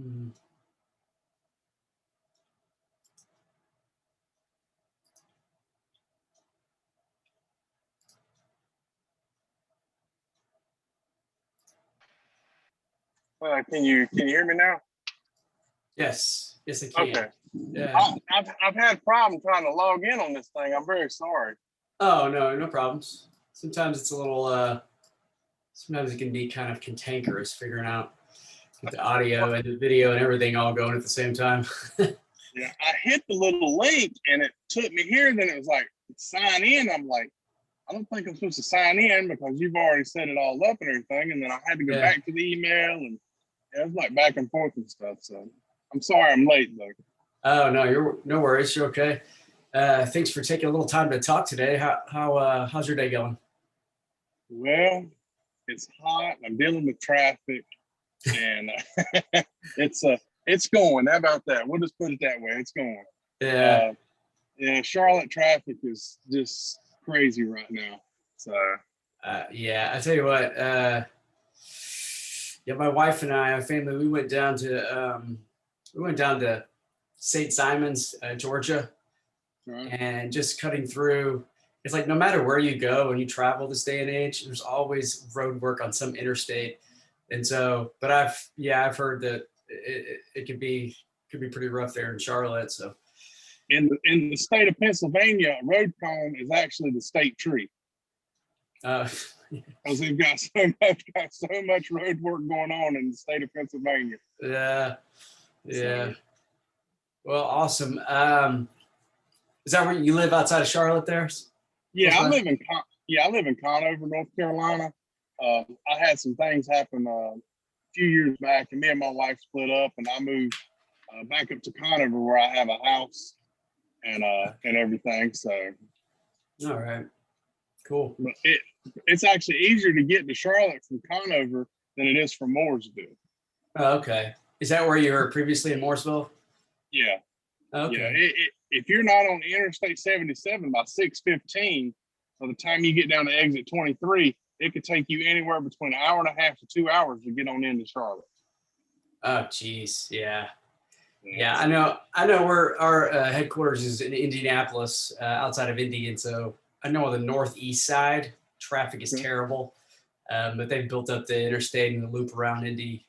Mm. Can you hear me now? Yes, I can. Okay. Yeah. I've had a problem trying to log in on this thing. I'm very sorry. Oh, no problems. Sometimes it's a little, sometimes it can be kind of cantankerous figuring out get the audio and the video and everything all going at the same time. Yeah, I hit the little link and it took me here. Then it was like sign in. I'm like, I don't think I'm supposed to sign in because you've already set it all up and everything. And then I had to go Yeah. back to the email and it was like back and forth and stuff. So I'm sorry I'm late though. Oh no, you're no worries. You're okay. Thanks for taking a little time to talk today. How's your day going? Well, it's hot. I'm dealing with traffic, and it's it's going. How about that? We'll just put it that way. It's going. Yeah. Yeah, Charlotte traffic is just crazy right now. So Yeah, I tell you what. Yeah, my wife and I, our family, we went down to St. Simons, Georgia, right. and just cutting through. It's like no matter where you go and you travel this day and age, there's always road work on some interstate. And so, but I've heard that it could be pretty rough there in Charlotte. So, In the state of Pennsylvania, a road cone is actually the state tree uh, because they've got so much road work going on in the state of Pennsylvania. yeah, yeah. So, Well, awesome. Is that where you live outside of Charlotte there? yeah, I live in Conover, North Carolina. I had some things happen a few years back, and me and my wife split up, and I moved back up to Conover where I have a house and everything. So, All right. Cool. but it's actually easier to get to Charlotte from Conover than it is from Mooresville. Oh, okay. Is that where you were previously in Mooresville? Yeah, Okay. yeah. If you're not on Interstate 77 by 6:15, by the time you get down to exit 23, it could take you anywhere between an hour and a half to 2 hours to get on into Charlotte. Oh, geez. Yeah. Yeah, I know where our headquarters is in Indianapolis, outside of Indy, and so I know on the northeast side, traffic is terrible, but they've built up the interstate and the loop around Indy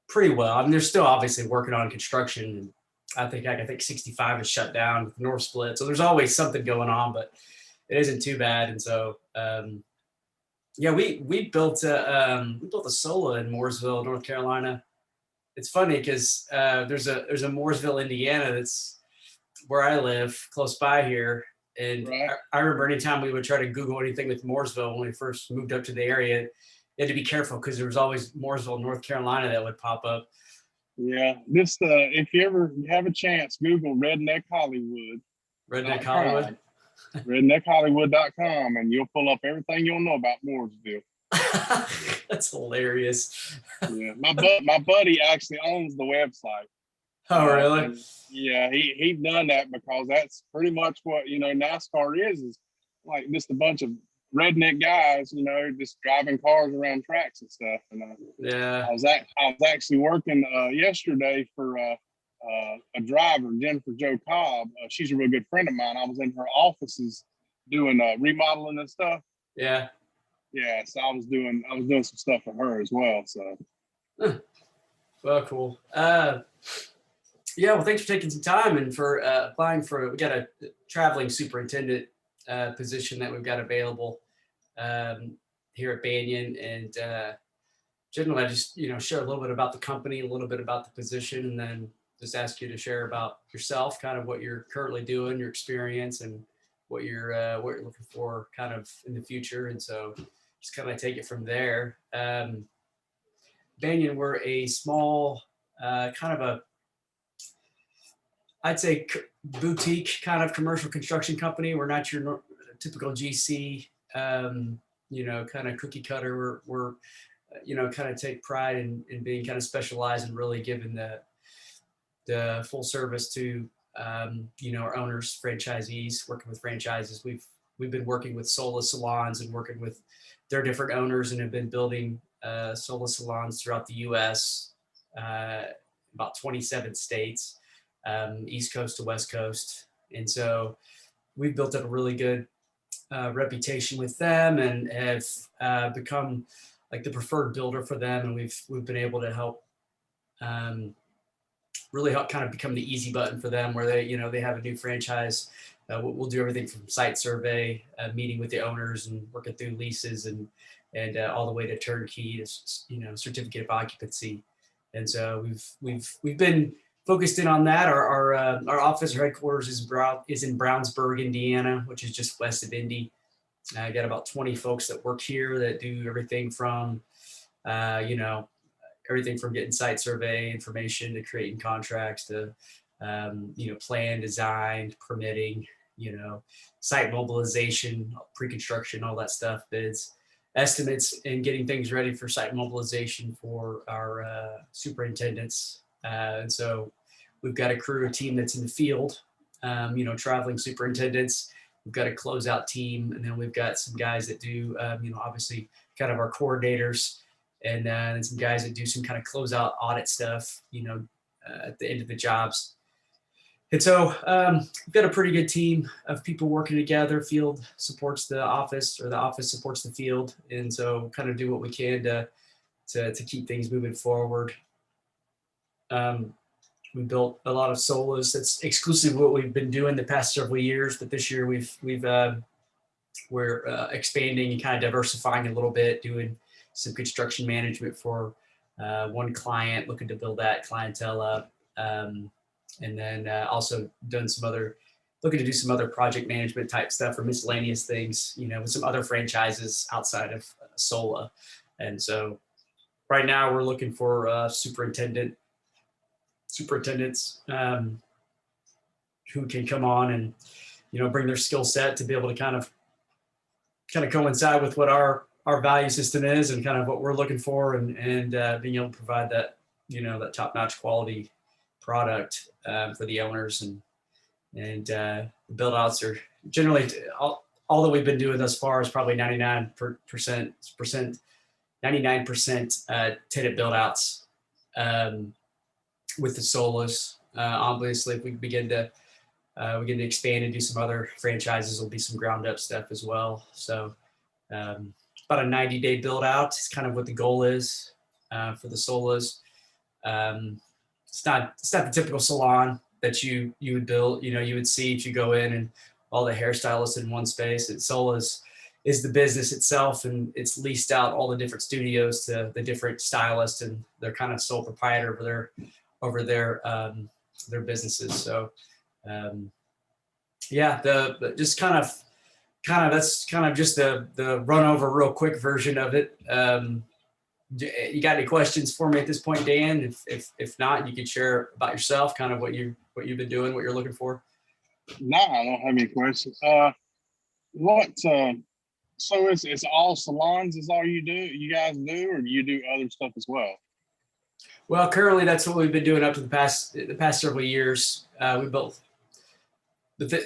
pretty well. I mean, they're still obviously working on construction. And I think 65 is shut down with North Split, so there's always something going on, but it isn't too bad. And so, yeah, we built a SOLA in Mooresville, North Carolina. It's funny because there's a Mooresville, Indiana, that's where I live, close by here. And Right. I remember anytime we would try to Google anything with Mooresville when we first moved up to the area, you had to be careful because there was always Mooresville, North Carolina that would pop up. Yeah, this if you ever have a chance, Google Redneck Hollywood. Redneck Hollywood. RedneckHollywood.com, and you'll pull up everything you'll know about Mooresville. That's hilarious. Yeah, my buddy actually owns the website. Oh, really? Yeah, he done that because that's pretty much what NASCAR is like just a bunch of redneck guys, just driving cars around tracks and stuff. And Yeah. I was actually working yesterday for a driver, Jennifer Jo Cobb. She's a real good friend of mine. I was in her offices doing remodeling and stuff. Yeah. Yeah, so I was doing some stuff for her as well. So, well, cool. Yeah, well, thanks for taking some time and for applying for. We got a traveling superintendent position that we've got available here at Banyan, and generally, I just share a little bit about the company, a little bit about the position, and then just ask you to share about yourself, kind of what you're currently doing, your experience, and what you're looking for, kind of in the future. And so, just kind of take it from there. Banyan, we're a small, kind of a, I'd say, boutique kind of commercial construction company. We're not your typical GC, kind of cookie cutter. We're kind of take pride in being kind of specialized and really giving the full service to, our owners, franchisees, working with franchises. We've been working with Sola salons and working with their different owners and have been building Sola salons throughout the U.S., about 27 states, East Coast to West Coast. And so we've built up a really good reputation with them and have become like the preferred builder for them. And we've been able to help really help kind of become the easy button for them where they have a new franchise. We'll do everything from site survey, meeting with the owners and working through leases and all the way to turnkey, certificate of occupancy. And so we've been focused in on that. Our office or headquarters is in Brownsburg, Indiana, which is just west of Indy. I got about 20 folks that work here that do everything from everything from getting site survey information to creating contracts to plan, design, permitting, site mobilization, pre-construction, all that stuff, bids, estimates, and getting things ready for site mobilization for our superintendents. And so we've got a team that's in the field, traveling superintendents. We've got a closeout team, and then we've got some guys that do, obviously kind of our coordinators, and then some guys that do some kind of closeout audit stuff, at the end of the jobs. And so we've got a pretty good team of people working together. Field supports the office, or the office supports the field. And so kind of do what we can to keep things moving forward. We built a lot of solos. That's exclusively what we've been doing the past several years. But this year we're expanding and kind of diversifying a little bit, doing some construction management for one client, looking to build that clientele up. And then also looking to do some other project management type stuff or miscellaneous things, with some other franchises outside of SOLA. And so right now we're looking for superintendents who can come on and, bring their skill set to be able to kind of coincide with what our value system is and kind of what we're looking for, and being able to provide that, that top-notch quality product for the owners, and the build outs are generally all that we've been doing thus far is probably 99% tenant build outs with the solos. Obviously, if we begin to expand and do some other franchises, will be some ground up stuff as well. So about a 90-day build out is kind of what the goal is for the solos. It's not the typical salon that you would build, you would see if you go in and all the hairstylists in one space. Solas is the business itself, and it's leased out all the different studios to the different stylists, and they're kind of sole proprietor over their businesses. So just kind of that's kind of just the run over real quick version of it. You got any questions for me at this point, Dan? If not, you could share about yourself, kind of what you've been doing, what you're looking for. No, I don't have any questions. So it's all salons is all you guys do, or do you do other stuff as well? Well, currently that's what we've been doing up to the past several years. But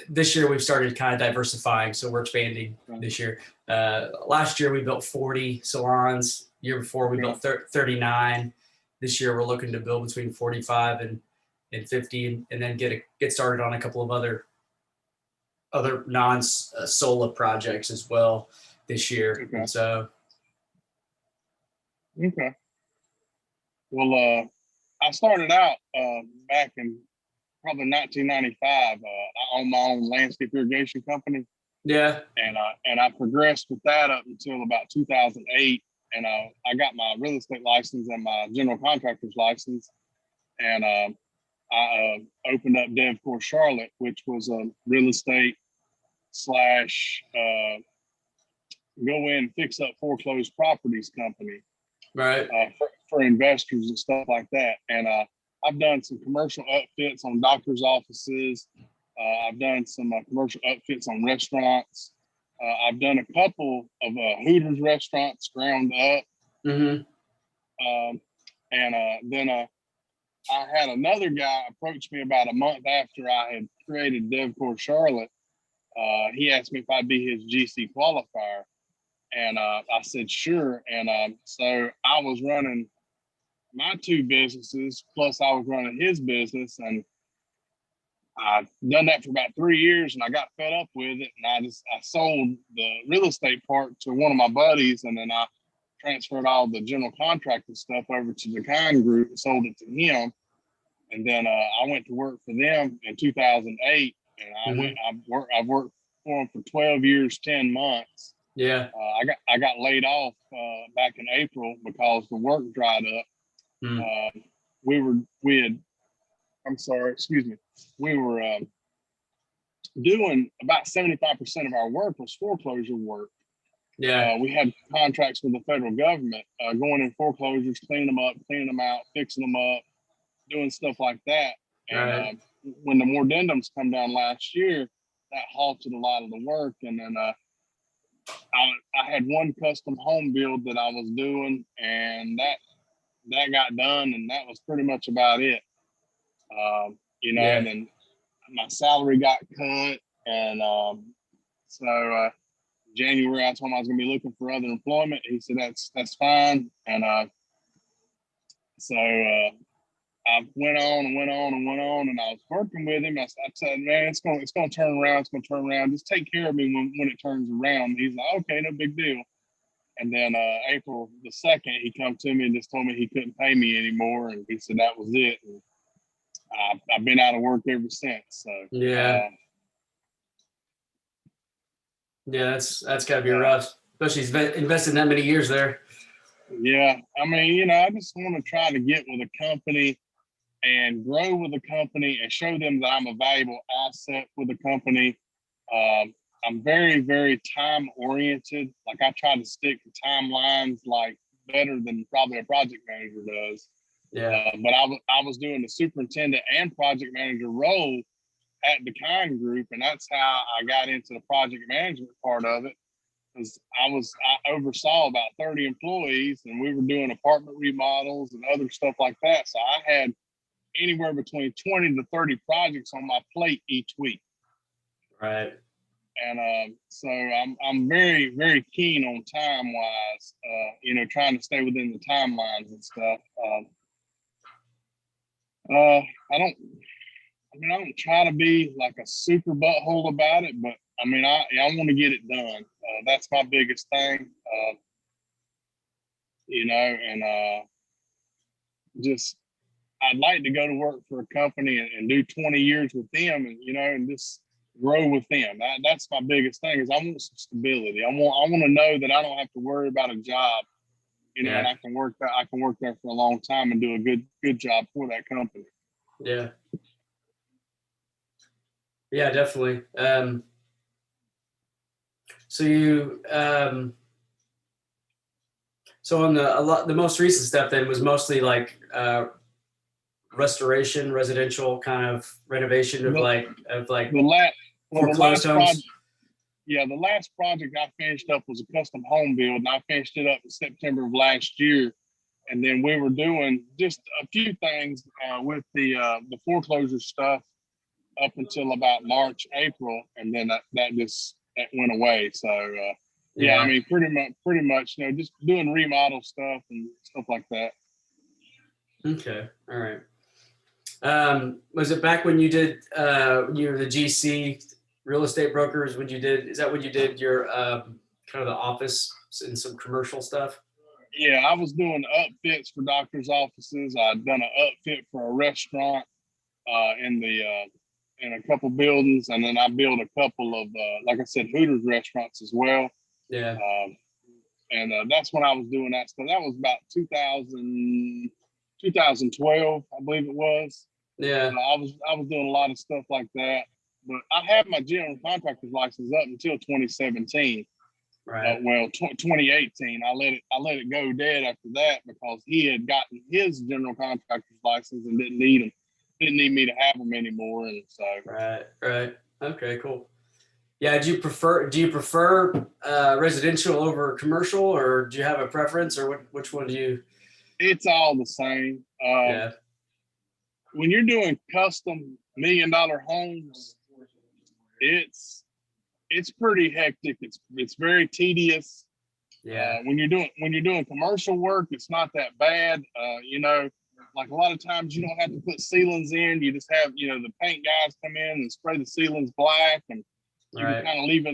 this year we've started kind of diversifying, so we're expanding this year. Last year we built 40 salons. Year before we built 39. This year we're looking to build between 45 and 50, and then get started on a couple of other non-SOLA projects as well this year. Okay. And so. Okay. Well, I started out back in probably 1995. I owned my own landscape irrigation company. Yeah. And I progressed with that up until about 2008. And I got my real estate license and my general contractor's license. And I opened up DevCore Charlotte, which was a real estate / go in, fix up foreclosed properties company. Right. For investors and stuff like that. And I've done some commercial upfits on doctors' offices. I've done some commercial upfits on restaurants. I've done a couple of Hooters restaurants ground up. Mm-hmm. Then I had another guy approach me about a month after I had created DevCore Charlotte. He asked me if I'd be his GC qualifier. And I said, sure. And so I was running my two businesses, plus I was running his business, and I've done that for about 3 years, and I got fed up with it, and I sold the real estate part to one of my buddies, and then I transferred all the general contracting stuff over to the Kind Group and sold it to him. And then I went to work for them in 2008, and I've worked for them for 12 years, 10 months. Yeah. I got laid off back in April because the work dried up. We were doing about 75% of our work was foreclosure work. Yeah. We had contracts with the federal government, going in foreclosures, cleaning them up, cleaning them out, fixing them up, doing stuff like that. And when the mortendums come down last year, that halted a lot of the work. And then I had one custom home build that I was doing, and that got done, and that was pretty much about it. And then my salary got cut, and so January I told him I was going to be looking for other employment. He said that's fine, and so I went on and went on and went on, and I was working with him. I said, man, it's going to turn around. It's going to turn around. Just take care of me when it turns around. He's like, okay, no big deal. And then April the 2nd, he come to me and just told me he couldn't pay me anymore, and he said that was it. And I've been out of work ever since. So yeah, that's got to be rough, especially he's invested that many years there. Yeah, I mean, I just want to try to get with a company and grow with a company and show them that I'm a valuable asset with the company. I'm very, very time oriented. Like I try to stick to timelines like better than probably a project manager does. Yeah. But I was doing the superintendent and project manager role at the Kind Group, and that's how I got into the project management part of it. Because I oversaw about 30 employees, and we were doing apartment remodels and other stuff like that. So I had anywhere between 20 to 30 projects on my plate each week. Right. And so I'm very, very keen on time wise, trying to stay within the timelines and stuff. I don't try to be like a super butthole about it, but I mean, I want to get it done. That's my biggest thing, and just I'd like to go to work for a company and do 20 years with them, and just grow with them. That's my biggest thing is I want some stability. I want to know that I don't have to worry about a job, and I can work there for a long time and do a good job for that company. Yeah. Yeah, definitely. So you, so on the most recent stuff then was mostly like restoration, residential kind of renovation of foreclosed homes. The last project I finished up was a custom home build, and I finished it up in September of last year. And then we were doing just a few things with the foreclosure stuff up until about March, April, and then that went away. So I mean, pretty much, just doing remodel stuff and stuff like that. Okay, all right. Was it back when you did you were the GC real estate brokers? Is that when you did your kind of the office and some commercial stuff? Yeah, I was doing upfits for doctors' offices. I'd done an upfit for a restaurant in a couple buildings, and then I built a couple of, like I said, Hooters restaurants as well. Yeah. And that's when I was doing that stuff. That was about 2012, I believe it was. Yeah. I was doing a lot of stuff like that. But I had my general contractor's license up until 2017. Right. 2018. I let it go dead after that because he had gotten his general contractor's license and didn't need me to have them anymore. And so. Right. Okay, cool. Yeah. Do you prefer residential over commercial, or do you have a preference, or which one do you? It's all the same. Yeah. When you're doing custom $1 million homes, it's pretty hectic. It's very tedious. Yeah. When you're doing commercial work, it's not that bad. You know, like a lot of times you don't have to put ceilings in. You just have, you know, the paint guys come in and spray the ceilings black, and you can kind of leave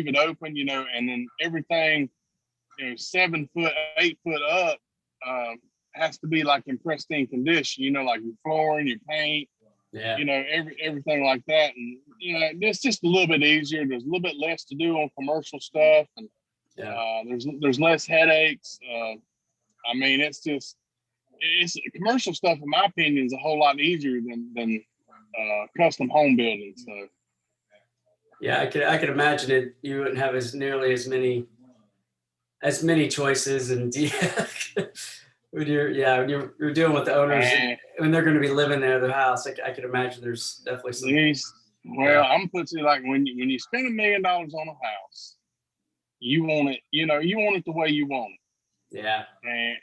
it open, you know, and then everything, you know, 7 foot, 8 foot up, has to be like in pristine condition, you know, like your flooring, your paint, Yeah. you know, everything like that. And, you know, it's just a little bit easier. There's a little bit less to do on commercial stuff. And there's less headaches. I mean, it's commercial stuff, in my opinion, is a whole lot easier than custom home building. So, yeah, I could imagine it. You wouldn't have nearly as many choices, and when you're dealing with the owners when they're going to be living there, their house. I could imagine there's definitely some. I'm put to like when you spend $1 million on a house, you want it, you know, you want it the way you want it. Yeah.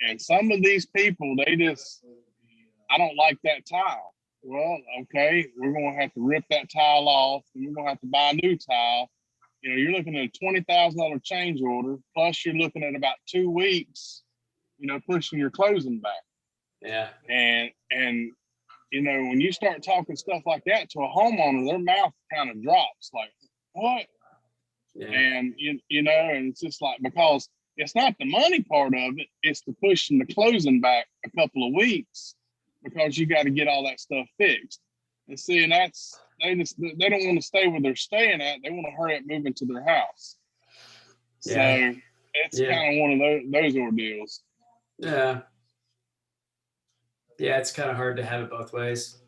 And some of these people, I don't like that tile. Well, okay, we're going to have to rip that tile off, and we're going to have to buy a new tile. You know, you're looking at a $20,000 change order, plus you're looking at about 2 weeks, you know, pushing your closing back. Yeah. And you know, when you start talking stuff like that to a homeowner, their mouth kind of drops, like, what? Yeah. And you know, and it's just like, because it's not the money part of it, it's the pushing the closing back a couple of weeks, because you got to get all that stuff fixed. And see, and they don't want to stay where they're staying at. They want to hurry up moving to their house. Yeah. So it's kind of one of those ordeals. Yeah. Yeah, it's kind of hard to have it both ways.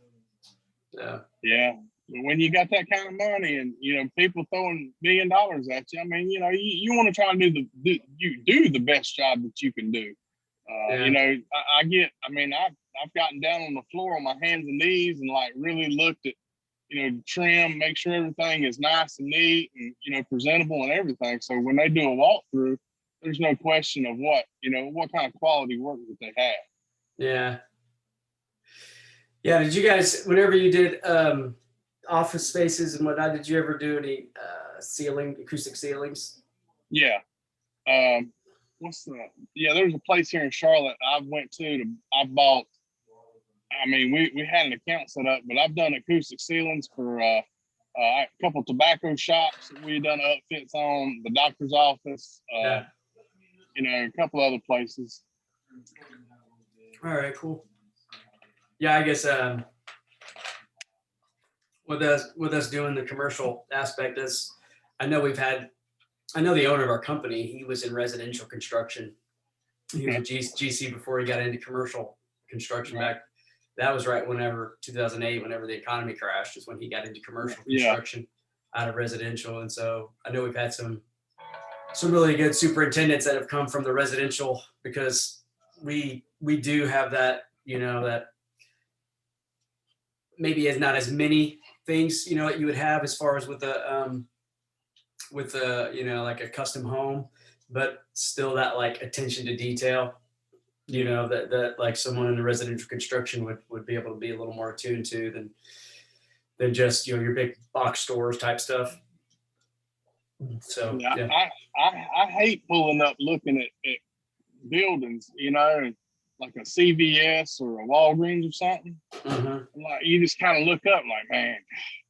So. Yeah. But when you got that kind of money, and, you know, people throwing $1 million at you, I mean, you know, you want to try to do the best job that you can do. You know, I've gotten down on the floor on my hands and knees and like really looked at, you know, trim, make sure everything is nice and neat and, you know, presentable and everything. So when they do a walkthrough, there's no question of what kind of quality work that they have. Yeah. Yeah. Did you guys, whenever you did office spaces and whatnot, did you ever do any acoustic ceilings? Yeah. There's a place here in Charlotte I went to I bought. I mean, we had an account set up, but I've done acoustic ceilings for a couple tobacco shops that we've done upfits on, the doctor's office, you know, a couple other places. All right, cool. Yeah, I guess with us doing the commercial aspect, I know the owner of our company, he was in residential construction. He was a GC before he got into commercial construction back. That was right whenever 2008, whenever the economy crashed, is when he got into commercial construction out of residential. And so I know we've had some really good superintendents that have come from the residential, because we do have that, you know, that maybe is not as many things, you know, that you would have as far as with a you know, like a custom home, but still that like attention to detail, you know, that like someone in the residential construction would be able to be a little more attuned to than just, you know, your big box stores type stuff. So I hate pulling up looking at buildings, you know, like a CVS or a Walgreens or something. Mm-hmm. Like you just kind of look up like,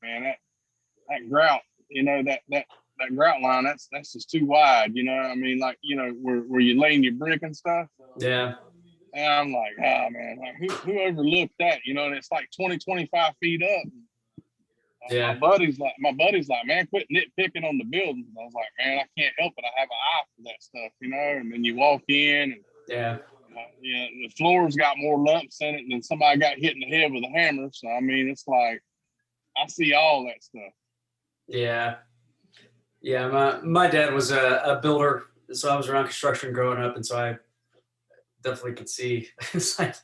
man, that grout, you know, that grout line, that's just too wide, you know. I mean, like, you know, where you laying your brick and stuff. Yeah. And I'm like, oh man, like who overlooked that, you know? And it's like 25 feet up. Yeah. My buddy's like, man, quit nitpicking on the building. I was like, man, I can't help it. I have an eye for that stuff, you know. And then you walk in, and the floor's got more lumps in it than somebody got hit in the head with a hammer. So I mean, it's like I see all that stuff. Yeah. Yeah, my dad was a builder, so I was around construction growing up, and so I definitely could see it's like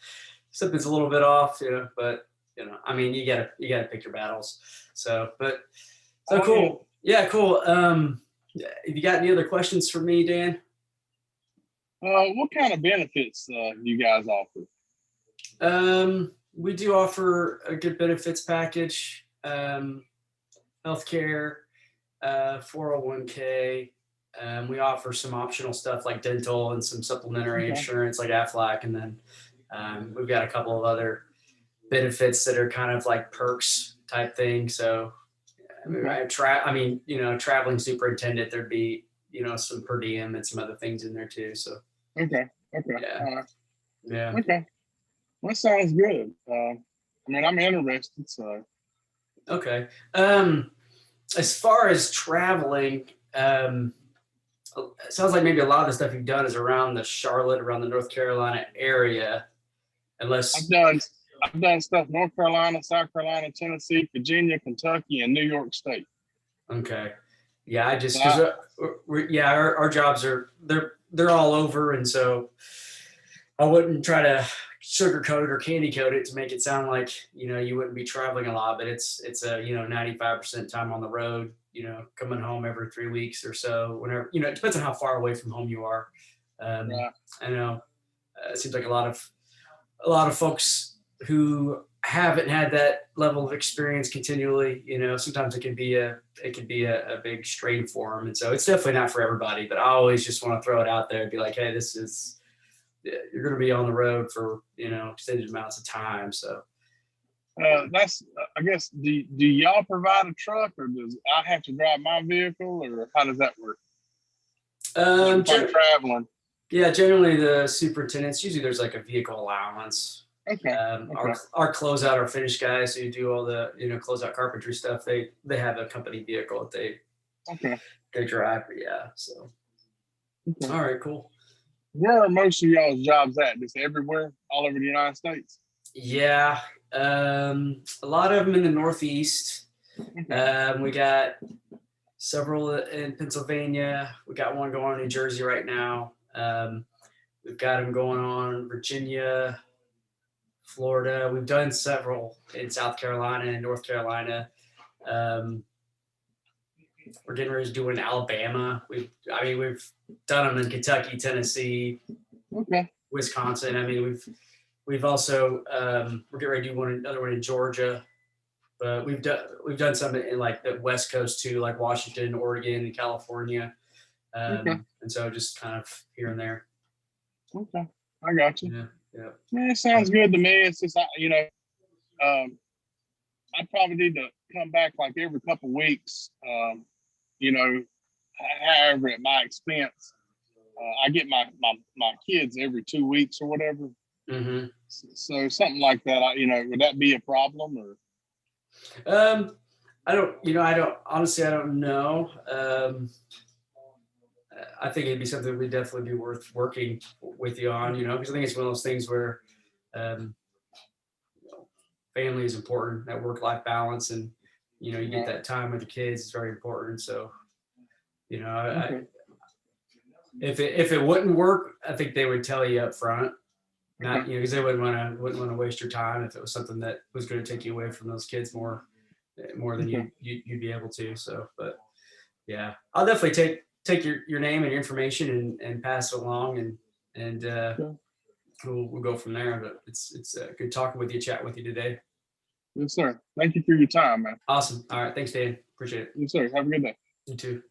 something's a little bit off, you know. But you know, I mean, you gotta pick your battles. So, cool. Yeah, cool. Have you got any other questions for me, Dan? What kind of benefits do you guys offer? We do offer a good benefits package, healthcare, 401k, We offer some optional stuff like dental and some supplementary Okay. insurance like Aflac, and then we've got a couple of other benefits that are kind of like perks type thing. So I mean, traveling superintendent, there'd be, some per diem and some other things in there too. So Okay. yeah, yeah. Okay. Well, that sounds good. I mean, I'm interested. So Okay. As far as traveling, it sounds like maybe a lot of the stuff you've done is around the Charlotte, around the North Carolina area, I've unless. done I've done stuff North Carolina, South Carolina, Tennessee, Virginia, Kentucky, and New York State. Okay. Yeah, I just So because our jobs are they're all over, and so I wouldn't try to sugarcoat it or candy coat it to make it sound like you wouldn't be traveling a lot, but it's a 95% time on the road. Coming home every 3 weeks or so. Whenever it depends on how far away from home you are. right. I know it seems like a lot of folks who haven't had that level of experience continually, sometimes it can be a big strain for them. And so it's definitely not for everybody, but I always just want to throw it out there and be like, hey, you're going to be on the road for, extended amounts of time. So That's I guess do y'all provide a truck, or does I have to drive my vehicle, or how does that work? If I'm traveling. Yeah, generally the superintendents, usually there's like a vehicle allowance. Okay. Our closeout, our finish guys who do all the closeout carpentry stuff, they have a company vehicle that they drive. Yeah. So Okay. all right, cool. Where are most of y'all's jobs at? Just everywhere, all over the United States? Yeah. A lot of them in the Northeast. We got several in Pennsylvania. We got one going on in New Jersey right now. We've got them going on in Virginia, Florida. We've done several in South Carolina and North Carolina. We're getting ready to do in Alabama. We've done them in Kentucky, Tennessee, Wisconsin. I mean, we've also we're getting ready to do another one in Georgia. But we've done some in like the West Coast too, like Washington, Oregon, and California. And so just kind of here and there. Okay, I got you. Yeah. It sounds good to me. It's just I probably need to come back like every couple of weeks. However, at my expense. I get my kids every 2 weeks or whatever. Mm-hmm. So something like that. Would that be a problem or? I don't honestly, I don't know. I think it'd be something that would definitely be worth working with you on, because I think it's one of those things where, family is important, that work-life balance, and, you get that time with the kids is very important. So, if it wouldn't work, I think they would tell you up front, not, because they wouldn't want to waste your time if it was something that was going to take you away from those kids more than you'd be able to. So, but yeah, I'll definitely take your name and your information and pass it along, and we'll go from there. But it's good talking with you, chatting with you today. Yes, sir. Thank you for your time, man. Awesome. All right. Thanks, Dan. Appreciate it. Yes, sir. Have a good day. You too.